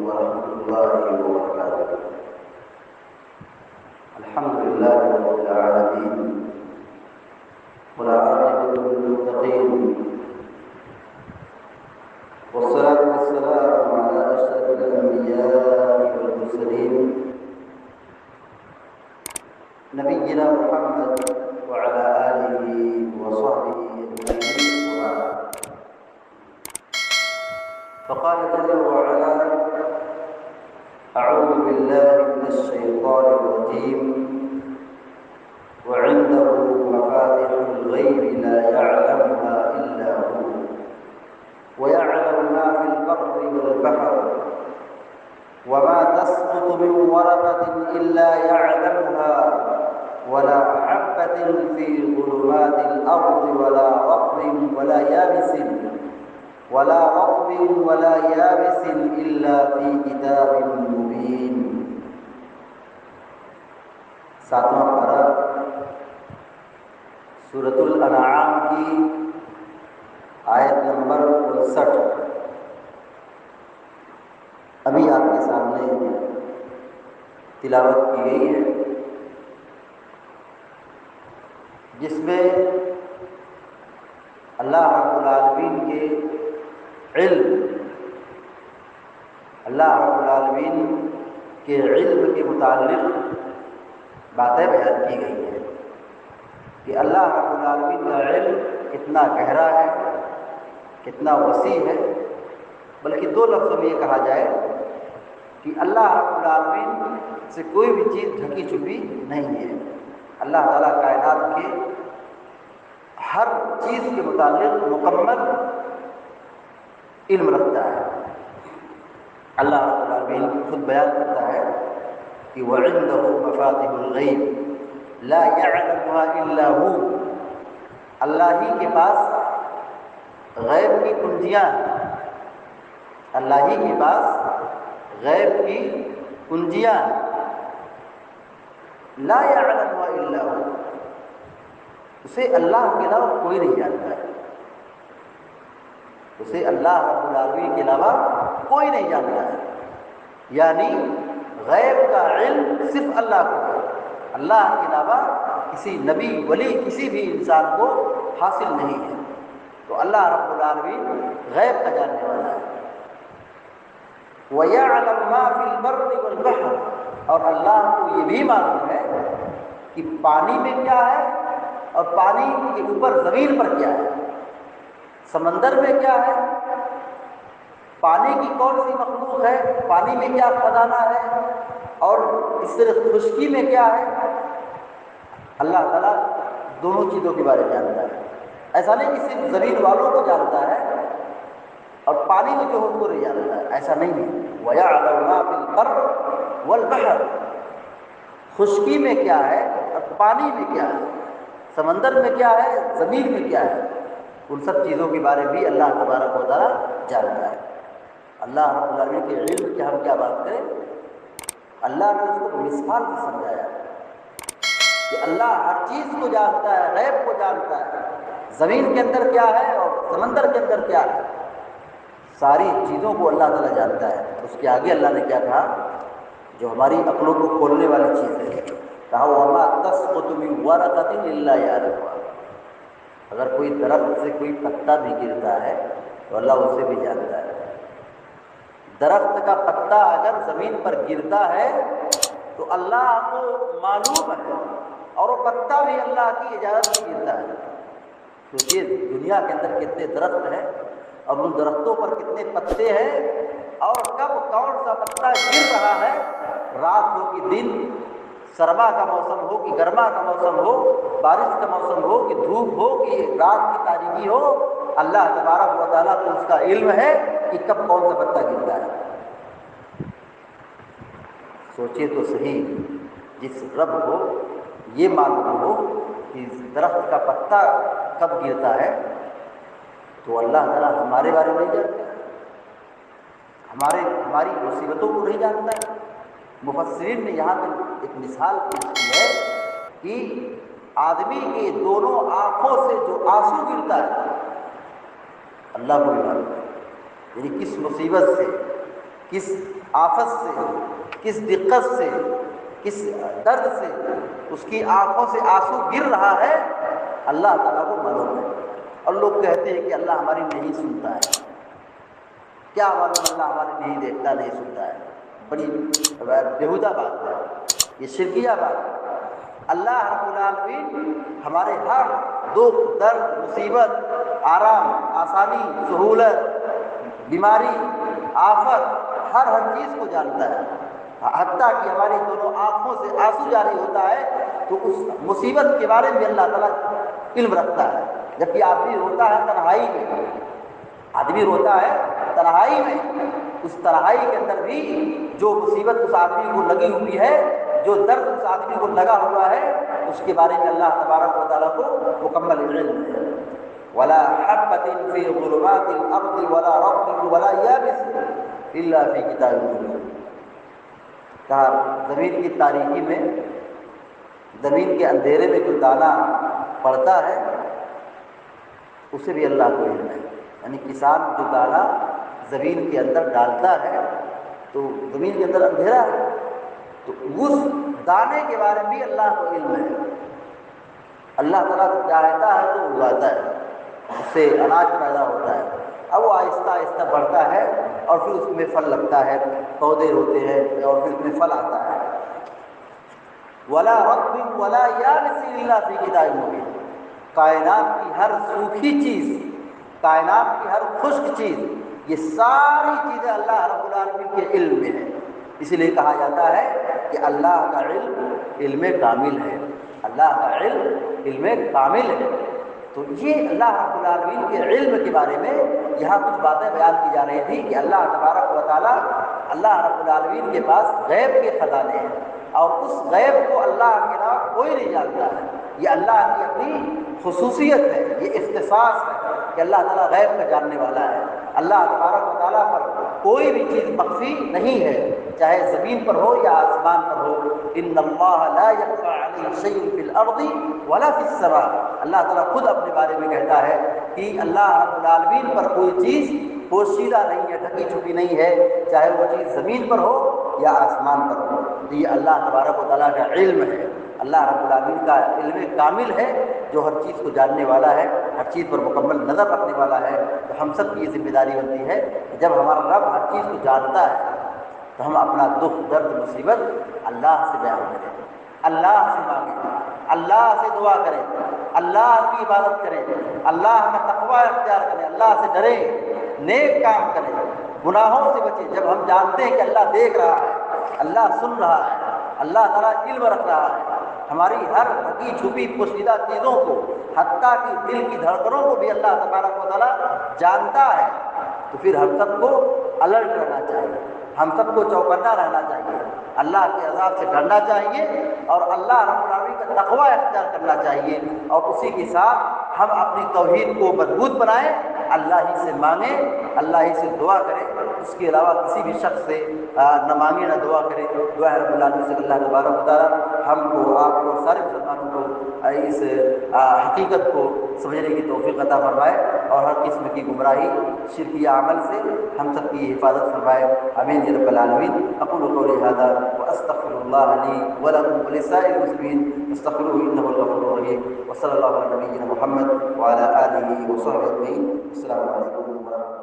ورحمة الله وبركاته. الحمد لله رب العالمين والعاقبة للمتقين والصلاة والسلام على أشرف الأنبياء والمرسلين نبينا محمد وعلى آله وصحبه أجمعين وبعد. فقال جل وعلا: أعوذ بالله من الشيطان الرجيم وعنده مفاتح الغيب لا يعلمها إلا هو ويعلم ما في البر والبحر وما تسقط من ورقة إلا يعلمها ولا حبة في ظلمات الأرض ولا رطب ولا يابس إلا في كتاب مبين. ساتواں پارہ سورۃ الانعام کی آیت نمبر 59 ابھی آپ کے سامنے تلاوت کی گئی ہے، جس میں اللہ رب العالمین کے علم کے متعلق باتیں بیان کی گئی ہیں کہ اللہ رب العالمین کا علم کتنا گہرا ہے، کتنا وسیع ہے. بلکہ دو لفظوں میں یہ کہا جائے کہ اللہ رب العالمین سے کوئی بھی چیز ڈھکی چھپی نہیں ہے. اللہ تعالیٰ کائنات کے ہر چیز کے متعلق مکمل علم رکھتا ہے. اللہ رب العالمین خود بیان کرتا ہے کہ وَعِندَهُ مَفَاتِحُ الْغَيْبِ لَا يَعْلَمُهَا إِلَّا هُوَ. اللہ ہی کے پاس غیب کی کنجیاں ہیں. اللہ ہی کے پاس غیب کی کنجیاں ہیں. لا يعلمها الا هو. اسے اللہ کے علاوہ کوئی نہیں جانتا ہے. اسے اللہ رب العالمین کے علاوہ کوئی نہیں جانتا ہے. یعنی غیب کا علم صرف اللہ کو ہے. اللہ کے علاوہ کسی نبی ولی کسی بھی انسان کو حاصل نہیں ہے. تو اللہ رب العالمین غیب کا جاننے والا ہے. وَيَعْلَمُ مَا فِي الْبَرِّ وَالْبَحْرِ. اور اللہ کو یہ بھی معلوم ہے کہ پانی میں کیا ہے اور پانی کے اوپر زمین پر کیا ہے. سمندر میں کیا ہے، پانی کی کون سی مخلوق ہے، پانی میں کیا خزانہ ہے، اور اس طرح خشکی میں کیا ہے. اللہ تعالیٰ دونوں چیزوں کے بارے میں جانتا ہے. ایسا نہیں کہ صرف زمین والوں کو جانتا ہے اور پانی میں جو ہو کو نہیں جانتا ہے، ایسا نہیں ہے. وَيَعْلَمُ مَا فِي الْبَرِّ وَالْبَحْرِ. خشکی میں کیا ہے اور پانی میں کیا ہے، سمندر میں کیا ہے، زمین میں کیا ہے، ان سب چیزوں کے بارے میں بھی اللہ تبارک و تعالیٰ جانتا ہے. اللہ رب العالمین کے علم کی ہم کیا بات کریں. اللہ نے اس کو مثال سے سمجھایا کہ اللہ ہر چیز کو جانتا ہے، غیب کو جانتا ہے. زمین کے اندر کیا ہے اور سمندر کے اندر کیا ہے، ساری چیزوں کو اللہ تعالیٰ جانتا ہے. اس کے آگے اللہ نے کیا کہا، جو ہماری عقلوں کو کھولنے والی چیز ہے، کہا وَمَا تَسْقُطُ مِن وَرَقَةٍ إِلَّا يَعْلَمُهَا. اگر کوئی درخت سے کوئی پتا بھی گرتا ہے تو اللہ اسے بھی جانتا ہے. درخت کا پتا اگر زمین پر گرتا ہے تو اللہ کو معلوم ہے، اور وہ پتا بھی اللہ کی اجازت سے گرتا ہے. کیونکہ دنیا کے اندر کتنے درخت ہیں اور ان درختوں پر کتنے پتے ہیں، اور کب کون سا پتا گر رہا ہے، رات ہو کہ دن، سرما کا موسم ہو کہ گرما کا موسم ہو، بارش کا موسم ہو کہ دھوپ ہو کہ رات کی تاریکی ہو، اللہ تبارک و تعالیٰ کو اس کا علم ہے کہ کب کون سا پتا گرتا ہے. سوچے تو صحیح، جس رب کو یہ معلوم ہو کہ درخت کا پتا کب گرتا ہے، تو اللہ تعالیٰ ہمارے بارے میں نہیں جانتا ہے، ہماری مصیبتوں کو نہیں جانتا ہے. مفسرین نے یہاں پہ ایک مثال پیش کی ہے کہ آدمی کے دونوں آنکھوں سے جو آنسو گرتا ہے اللہ کو بھی معلوم ہے. یعنی کس مصیبت سے کس آفت سے، کس دقت سے، کس درد سے اس کی آنکھوں سے آنسو گر رہا ہے، اللہ تعالیٰ کو معلوم ہے۔ اور لوگ کہتے ہیں کہ اللہ ہماری نہیں سنتا ہے، کیا معلوم اللہ ہماری نہیں دیکھتا، نہیں سنتا ہے؟ بڑی بیہودہ بات ہے، یہ شرکیہ بات ہے۔ اللہ رب العالمین ہمارے ہر دکھ، درد، مصیبت، آرام، آسانی، سہولت، بیماری، آفت، ہر چیز کو جانتا ہے۔ حتیٰ کہ ہماری دونوں آنکھوں سے آنسو جاری ہوتا ہے تو اس مصیبت کے بارے میں اللہ تعالیٰ علم رکھتا ہے۔ جبکہ آدمی روتا ہے تنہائی میں، آدمی روتا ہے تنہائی میں، اس تنہائی کے اندر بھی جو مصیبت اس آدمی کو لگی ہوئی ہے، جو درد اس آدمی کو لگا ہوا ہے، اس کے بارے میں اللہ تبارک و تعالیٰ کو مکمل علم ہے۔ ولا حبة في ظلمات الأرض ولا رطب ولا يابس إلا في كتاب مبين۔ کہا زمین کی تاریکی میں، زمین کے اندھیرے میں جو دانہ پڑتا ہے اسے بھی اللہ کو علم ہے۔ یعنی کسان جو دانہ زمین کے اندر ڈالتا ہے تو زمین کے اندر اندھیرا ہے، تو اس دانے کے بارے میں بھی اللہ کو علم ہے۔ اللہ تعالیٰ چاہتا ہے تو اگاتا ہے، اس سے اناج پیدا ہوتا ہے، اب وہ آہستہ آہستہ بڑھتا ہے اور پھر اس میں پھل لگتا ہے، پودے ہوتے ہیں اور پھر اس میں پھل آتا ہے۔ ولا رطب ولا یابس الا فی کتاب مبین۔ کائنات کی ہر سوکھی چیز، کائنات کی ہر خشک چیز، یہ ساری چیزیں اللہ رب العالمین کے علم میں ہیں۔ اسی لیے کہا جاتا ہے کہ اللہ کا علم علم کامل ہے، اللہ کا علم علم کامل ہے۔ تو یہ اللہ رب العالمین کے علم کے بارے میں یہاں کچھ باتیں بیان کی جا رہی تھیں کہ اللہ تبارک و تعالیٰ، اللہ رب العالمین کے پاس غیب کے خزانے ہیں، اور اس غیب کو اللہ کے علاوہ کوئی نہیں جانتا ہے۔ یہ اللہ کی اپنی خصوصیت ہے، یہ اختصاص ہے کہ اللہ تعالیٰ غیب کا جاننے والا ہے۔ اللہ تبارک و تعالیٰ پر کوئی بھی چیز مخفی نہیں ہے، چاہے زمین پر ہو یا آسمان پر ہو۔ ان اللہ لا یخفی علیہ شیء فی الارض ولا فی السماء۔ اللہ تعالیٰ خود اپنے بارے میں کہتا ہے کہ اللہ رب العالمین پر کوئی چیز پوشیدہ نہیں ہے، ڈھکی چھپی نہیں ہے، چاہے وہ چیز زمین پر ہو یا آسمان پر ہو۔ تو یہ اللہ تبارک و تعالیٰ کا علم ہے، اللہ رب العالمین کا علم کامل ہے، جو ہر چیز کو جاننے والا ہے، ہر چیز پر مکمل نظر رکھنے والا ہے۔ تو ہم سب کی یہ ذمہ داری بنتی ہے کہ جب ہمارا رب ہر چیز کو جانتا ہے تو ہم اپنا دکھ، درد، مصیبت اللہ سے بیان کریں، اللہ سے مانگیں، اللہ سے دعا کریں، اللہ کی عبادت کریں، اللہ کا تقوی اختیار کریں، اللہ سے ڈریں، نیک کام کریں، گناہوں سے بچیں۔ جب ہم جانتے ہیں کہ اللہ دیکھ رہا ہے، اللہ سن رہا ہے، اللہ تعالیٰ علم رکھ رہا ہے ہماری ہر ڈھکی چھپی پوشیدہ چیزوں کو، حتیٰ کہ دل کی دھڑکنوں کو بھی اللہ تبارک و تعالیٰ جانتا ہے، تو پھر ہم سب کو الرٹ رہنا چاہیے، ہم سب کو چوکنا رہنا چاہیے، اللہ کے عذاب سے ڈرنا چاہیے اور اللہ رب العالمین کا تقوی اختیار کرنا چاہیے، اور اسی کے ساتھ ہم اپنی توحید کو مضبوط بنائیں، اللہ ہی سے مانگیں، اللہ ہی سے دعا کریں، اس کے علاوہ کسی بھی شخص سے نہ مانگے نہ دعا کریں۔ دعا ہے رب العالمین سے اللہ تبارک و تعالیٰ ہم کو، آپ کو، سارے مسلمانوں کو اس حقیقت کو سمجھنے کی توفیق عطا فرمائے اور ہر قسم کی گمراہی، شرکیہ عمل سے ہم سب کی حفاظت فرمائے، آمین یا رب العالمین۔ اقول قولی ھذا واستغفر اللہ لی ولکم ولسائر المسلمین فاستغفروہ انہ الغفور الرحیم، وصلی اللہ علی نبینا محمد وعلی آلہ وصحبہ اجمعین۔ السلام علیکم ورحمۃ اللہ۔